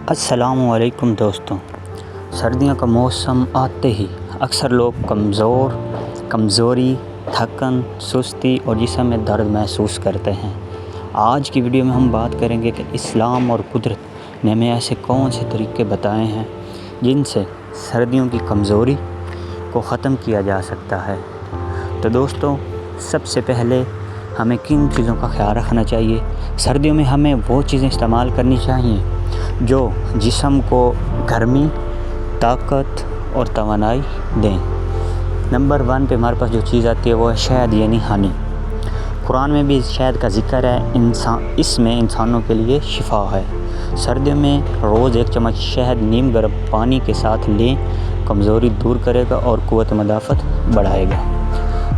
السلام علیکم دوستوں، سردیوں کا موسم آتے ہی اکثر لوگ کمزوری، تھکن، سستی اور جسم میں درد محسوس کرتے ہیں۔ آج کی ویڈیو میں ہم بات کریں گے کہ اسلام اور قدرت نے ہمیں ایسے کون سے طریقے بتائے ہیں جن سے سردیوں کی کمزوری کو ختم کیا جا سکتا ہے۔ تو دوستوں، سب سے پہلے ہمیں کن چیزوں کا خیال رکھنا چاہیے؟ سردیوں میں ہمیں وہ چیزیں استعمال کرنی چاہیے جو جسم کو گرمی، طاقت اور توانائی دیں۔ نمبر 1 پہ ہمارے پاس جو چیز آتی ہے وہ ہے شہد یعنی ہنی۔ قرآن میں بھی شہد کا ذکر ہے، اس میں انسانوں کے لیے شفا ہے۔ سردیوں میں روز 1 چمچ شہد نیم گرم پانی کے ساتھ لیں، کمزوری دور کرے گا اور قوت مدافعت بڑھائے گا۔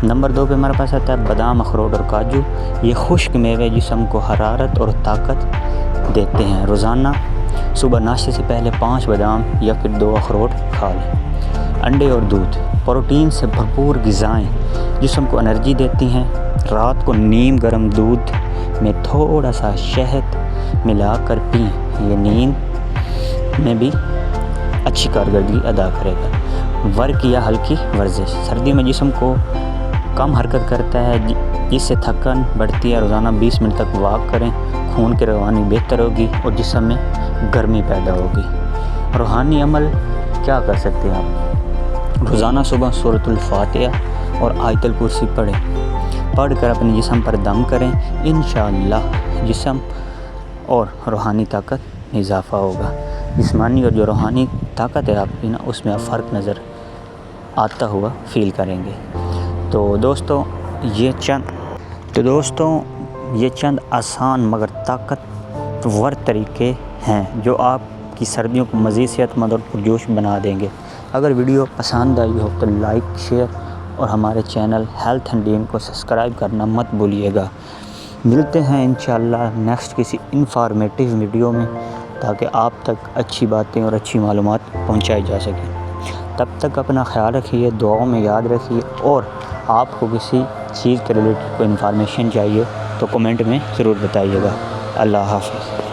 نمبر 2 پہ ہمارے پاس آتا ہے بادام، اخروٹ اور کاجو۔ یہ خشک میوے جسم کو حرارت اور طاقت دیتے ہیں۔ روزانہ صبح ناشتے سے پہلے 5 بادام یا پھر 2 اخروٹ کھا لیں۔ انڈے اور دودھ، پروٹین سے بھرپور غذائیں جسم کو انرجی دیتی ہیں۔ رات کو نیم گرم دودھ میں تھوڑا سا شہد ملا کر پئیں، یہ نیند میں بھی اچھی کارکردگی ادا کرے گا۔ ورک یا ہلکی ورزش، سردی میں جسم کو کم حرکت کرتا ہے جس سے تھکن بڑھتی ہے۔ روزانہ 20 منٹ تک واک کریں، خون کی روانی بہتر ہوگی اور جسم میں گرمی پیدا ہوگی۔ روحانی عمل کیا کر سکتے ہیں آپ؟ روزانہ صبح سورۃ الفاتحہ اور آیت الکرسی پڑھ کر اپنے جسم پر دم کریں، انشاءاللہ جسم اور روحانی طاقت میں اضافہ ہوگا۔ جسمانی اور جو روحانی طاقت ہے آپ کی اس میں آپ فرق نظر آتا ہوا فیل کریں گے۔ تو دوستوں یہ چند آسان مگر طاقتور طریقے ہیں جو آپ کی سردیوں کو مزید صحت مند اور پرجوش بنا دیں گے۔ اگر ویڈیو پسند آئی ہو تو لائک، شیئر اور ہمارے چینل ہیلتھ اینڈ ڈیم کو سبسکرائب کرنا مت بھولیے گا۔ ملتے ہیں انشاءاللہ نیکسٹ کسی انفارمیٹیو ویڈیو میں، تاکہ آپ تک اچھی باتیں اور اچھی معلومات پہنچائی جا سکیں۔ تب تک اپنا خیال رکھیے، دعاؤں میں یاد رکھیے، اور آپ کو کسی چیز کے ریلیٹڈ کوئی انفارمیشن چاہیے تو کمنٹ میں ضرور بتائیے گا۔ اللہ حافظ۔